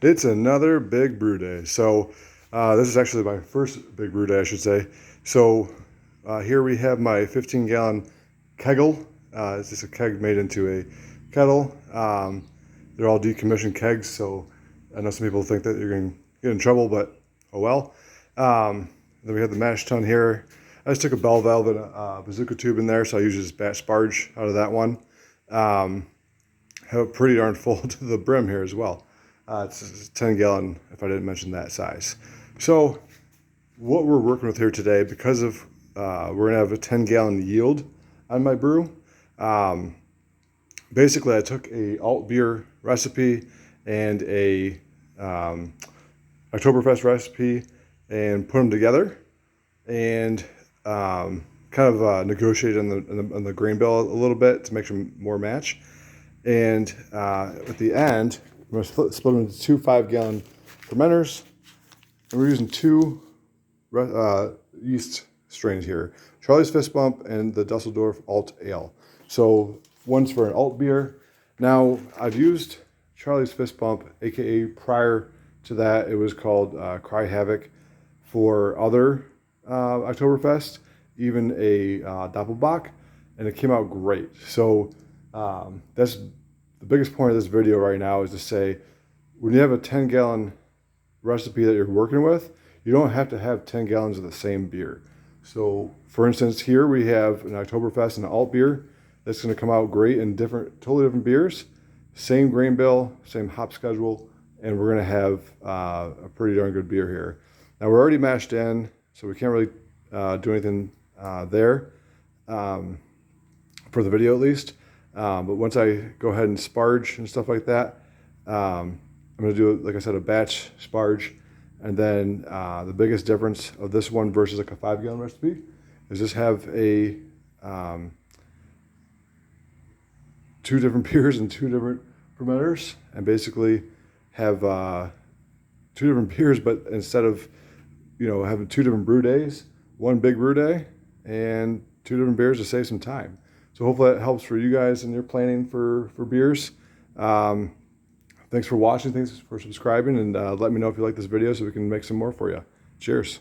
It's another big brew day. So this is actually my first big brew day, I should say. So here we have my 15-gallon keggle. It's just a keg made into a kettle. They're all decommissioned kegs, so I know some people think that you're going to get in trouble, but oh well. Then we have the mash tun here. I just took a bell valve and a bazooka tube in there, so I usually just batch sparge out of that one. Have it pretty darn full to the brim here as well. It's a 10-gallon, if I didn't mention that size. So what we're working with here today, because of we're going to have a 10-gallon yield on my brew. Basically, I took a alt beer recipe and a Oktoberfest recipe and put them together and kind of negotiated on the grain bill a little bit to make sure more match. And at the end, I'm going to split them into two 5-gallon fermenters. And we're using two yeast strains here, Charlie's Fist Bump and the Dusseldorf Alt Ale. So one's for an alt beer. Now, I've used Charlie's Fist Bump, aka prior to that, it was called Cry Havoc, for other Oktoberfest, even a Doppelbock, and it came out great. So that's the biggest point of this video right now, is to say, when you have a 10-gallon recipe that you're working with, you don't have to have 10 gallons of the same beer. So for instance, here we have an Oktoberfest and an alt beer that's going to come out great in totally different beers, same grain bill, same hop schedule, and we're going to have a pretty darn good beer here. Now we're already mashed in, so we can't really do anything there for the video at least. But once I go ahead and sparge and stuff like that, I'm going to do, like I said, a batch sparge. And then the biggest difference of this one versus like a 5-gallon recipe is just have a two different beers and two different fermenters, and basically have two different beers, but instead of having two different brew days, one big brew day and two different beers to save some time. So hopefully that helps for you guys in your planning for beers. Thanks for watching. Thanks for subscribing, and let me know if you like this video so we can make some more for you. Cheers.